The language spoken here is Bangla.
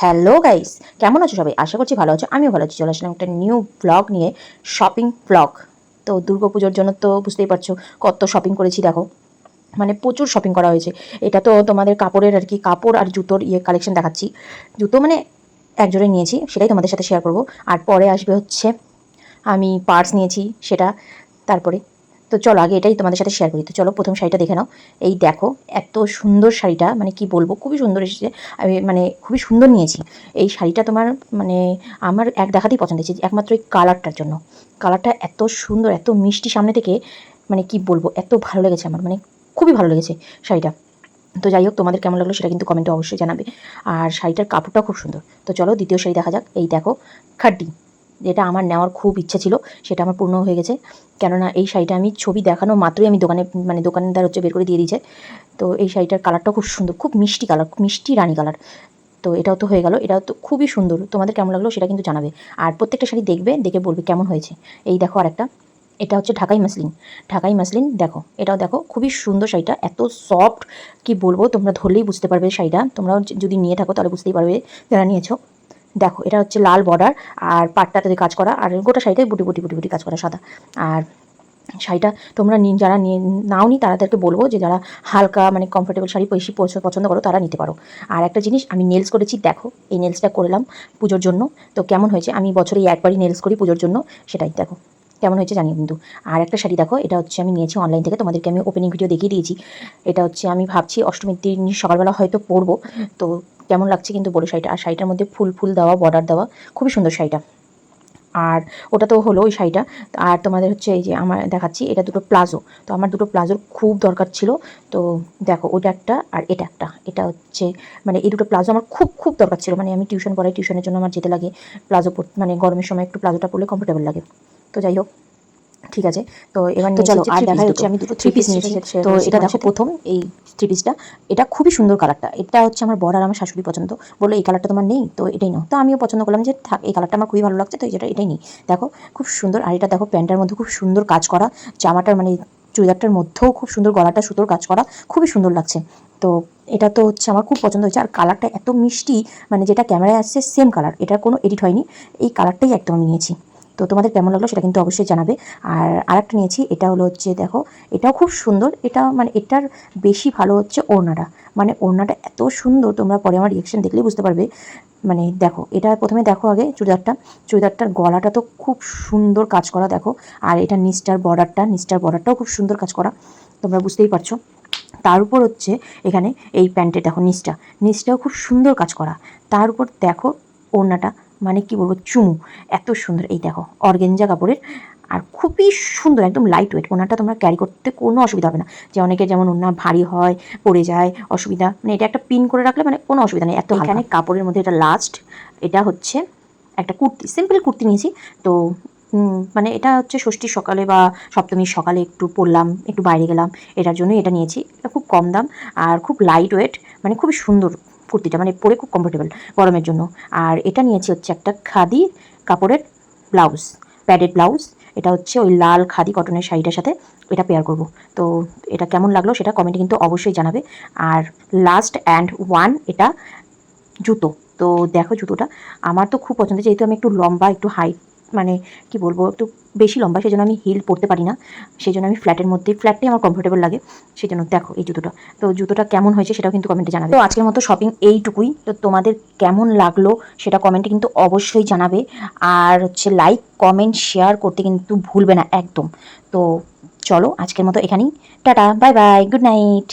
হ্যালো গাইস, কেমন আছো সবাই? আশা করছি ভালো আছো। আমিও ভালো আছি। চলে আসলাম একটা নিউ ব্লগ নিয়ে, শপিং ব্লগ। তো দুর্গাপুজোর জন্য তো বুঝতেই পারছো কত শপিং করেছি। দেখো, মানে প্রচুর শপিং করা হয়েছে। এটা তো তোমাদের কাপড়ের আর কি, কাপড় আর জুতোর কালেকশন দেখাচ্ছি। জুতো মানে একজোড়ে নিয়েছি, সেটাই তোমাদের সাথে শেয়ার করব। আর পরে আসবে হচ্ছে আমি পার্স নিয়েছি সেটা, তারপরে তো চলো আগে এটাই তোমাদের সাথে শেয়ার করি। তো চলো প্রথম শাড়িটা দেখে নাও। এই দেখো, এত সুন্দর শাড়িটা, মানে কি বলবো, খুবই সুন্দর এসেছে। আমি মানে খুবই সুন্দর নিয়েছি এই শাড়িটা। তোমার মানে আমার এক দেখাতেই পছন্দ হয়েছে, একমাত্র এই কালারটার জন্য। কালারটা এত সুন্দর, এত মিষ্টি সামনে থেকে, মানে কি বলবো, এত ভালো লেগেছে আমার, মানে খুবই ভালো লেগেছে শাড়িটা। তো যাই হোক, তোমাদের কেমন লাগলো সেটা কিন্তু কমেন্টে অবশ্যই জানাবে। আর শাড়িটার কাপড়টাও খুব সুন্দর। তো চলো দ্বিতীয় শাড়ি দেখা যাক। এই দেখো, খাড্ডি, যেটা আমার নেওয়ার খুব ইচ্ছা ছিল, সেটা আমার পূর্ণ হয়ে গেছে। কেননা এই শাড়িটা আমি ছবি দেখানো মাত্রই আমি দোকানে, মানে দোকানদার হচ্ছে বের করে দিয়ে দিয়েছে। তো এই শাড়িটার কালারটা খুব সুন্দর, খুব মিষ্টি কালার, মিষ্টি রানী কালার। তো এটাও তো হয়ে গেল, এটাও তো খুবই সুন্দর। তোমাদের কেমন লাগলো সেটা কিন্তু জানাবে। আর প্রত্যেকটা শাড়ি দেখবে, দেখে বলবে কেমন হয়েছে। এই দেখো আরেকটা, এটা হচ্ছে ঢাকাই মাসলিন। ঢাকাই মাসলিন দেখো, এটাও দেখো খুবই সুন্দর শাড়িটা, এত সফট, কি বলবো, তোমরা ধরলেই বুঝতে পারবে শাড়িটা। তোমরাও যদি নিয়ে থাকো তাহলে বুঝতেই পারবে যারা নিয়েছো। দেখো, এটা হচ্ছে লাল বর্ডার আর পাটটাতে কাজ করা, আর গোটা শাড়িটাই বুটি বুটি বুটি বুটি কাজ করা সাদা। আর শাড়িটা তোমরা যারা নাওনি তাদেরকে বলবো যে যারা হালকা মানে কমফোর্টেবল শাড়ি বেশি পছন্দ করো তারা নিতে পারো। আর একটা জিনিস, আমি নেলস করেছি, দেখো এই নেলসটা করলাম পুজোর জন্য। তো কেমন হয়েছে, আমি বছরে একবারই নেলস করি পুজোর জন্য, সেটাই দেখো কেমন হয়েছে জানিও কিন্তু। আর একটা শাড়ি দেখো, এটা হচ্ছে আমি নিয়েছি অনলাইন থেকে, তোমাদেরকে আমি ওপেনিং ভিডিও দেখিয়ে দিয়েছি। এটা হচ্ছে আমি ভাবছি অষ্টমীর দিন সকালবেলা হয়তো পরবো। তো কেমন লাগছে কিন্তু বড় শাড়িটা, আর শাড়িটার মধ্যে ফুল ফুল দেওয়া, বর্ডার দেওয়া, খুবই সুন্দর শাড়িটা। আর ওটা তো হলো ওই শাড়িটা। আর তোমাদের হচ্ছে এই যে আমার দেখাচ্ছি, এটা দুটো প্লাজো। তো আমার দুটো প্লাজোর খুব দরকার ছিল। তো দেখো, ওটা একটা আর এটা একটা, এটা হচ্ছে মানে এই দুটো প্লাজো আমার খুব খুব দরকার ছিল। মানে আমি টিউশন পড়াই, টিউশনের জন্য আমার যেতে লাগে প্লাজো মানে গরমের সময় একটু প্লাজোটা পরলে কমফোর্টেবল লাগে। তো যাই হোক, ঠিক আছে। তো এবার তো চলো, নিয়েছি আর থ্রি পিস দেখা দুটো, হচ্ছে আমি দুটো থ্রি থ্রি পিস পিস নিয়েছি। তো করেছি এটা তোমাদের দেখো সাথে। প্রথম এই থ্রি পিসটা, এটা খুবই সুন্দর কালারটা। এটা হচ্ছে আমার বর আর আমার শাশুড়ি পছন্দ, বললো এই কালারটা তোমার নেই, তো এটাই নাও। তো আমিও পছন্দ করলাম যে থাক, এই কালারটা আমার খুবই ভালো লাগছে, তো এটাই নিই। দেখো খুব সুন্দর। আর এটা দেখো, প্যান্টার মধ্যে খুব সুন্দর কাজ করা, জামাটার মানে চুড়িদারটার মধ্যেও খুব সুন্দর, গলাটা সুতোর কাজ করা, খুবই সুন্দর লাগছে। তো এটা তো হচ্ছে আমার খুব পছন্দ হয়েছে। আর কালারটা এত মিষ্টি, মানে যেটা ক্যামেরায় আসছে সেম কালার, এটার কোনো এডিট হয়নি, এই কালারটাই একদম আমি নিয়েছি। তো তোমাদের কেমন লাগলো সেটা কিন্তু অবশ্যই জানাবে। আর আরেকটা নিয়েছি, এটা হলো হচ্ছে দেখো, এটাও খুব সুন্দর। এটা মানে এটার বেশি ভালো হচ্ছে ওড়নাটা, মানে ওড়নাটা এত সুন্দর, তোমরা পরে আমার রিয়েকশন দেখলেই বুঝতে পারবে। মানে দেখো, এটা প্রথমে দেখো আগে চুড়িদারটার গলাটা তো খুব সুন্দর কাজ করা দেখো। আর এটা নিচটার বর্ডারটাও খুব সুন্দর কাজ করা, তোমরা বুঝতেই পারছো। তার উপর হচ্ছে এখানে এই প্যান্টে দেখো, নিচটাও খুব সুন্দর কাজ করা। তার উপর দেখো ওড়নাটা, মানে কি বলবো, চুমু, এত সুন্দর। এই দেখো অর্গেঞ্জা কাপড়ের, আর খুবই সুন্দর, একদম লাইট ওয়েট। ওড়নাটা তোমরা ক্যারি করতে কোনো অসুবিধা হবে না। যে অনেকে যেমন ওড়না ভারী হয়, পড়ে যায়, অসুবিধা, মানে এটা একটা পিন করে রাখলে মানে কোনো অসুবিধা নেই, এত এখানে কাপড়ের মধ্যে। এটা লাস্ট, এটা হচ্ছে একটা কুর্তি, সিম্পল কুর্তি নিয়েছি। তো মানে এটা হচ্ছে ষষ্ঠীর সকালে বা সপ্তমীর সকালে একটু পরলাম, একটু বাইরে গেলাম, এটার জন্যই এটা নিয়েছি। এটা খুব কম দাম আর খুব লাইট ওয়েট, মানে খুবই সুন্দর কুর্তিটা, মানে পরে খুব কমফোর্টেবল গরমের জন্য। আর এটা নিয়েছি হচ্ছে একটা খাদি কাপড়ের ব্লাউজ, প্যাডেড ব্লাউজ। এটা হচ্ছে ওই লাল খাদি কটনের শাড়িটার সাথে এটা পেয়ার করব। তো এটা কেমন লাগলো সেটা কমেন্টে কিন্তু অবশ্যই জানাবে। আর লাস্ট অ্যান্ড ওয়ান, এটা জুতো। তো দেখো জুতোটা আমার তো খুব পছন্দ, যেহেতু আমি একটু লম্বা, একটু হাইট, মানে কি বলবো, একটু বেশি লম্বা, সেই জন্য আমি হিল পরতে পারি না। সেই জন্য আমি ফ্ল্যাটটাই আমার কমফোর্টেবল লাগে। সেই জন্য দেখো এই জুতোটা। তো জুতোটা কেমন হয়েছে সেটাও কিন্তু কমেন্টে জানাবে। তো আজকের মতো শপিং এইটুকুই। তো তোমাদের কেমন লাগলো সেটা কমেন্টে কিন্তু অবশ্যই জানাবে। আর হচ্ছে লাইক, কমেন্ট, শেয়ার করতে কিন্তু ভুলবে না একদম। তো চলো আজকের মতো এখানেই, tata, bye bye, good night.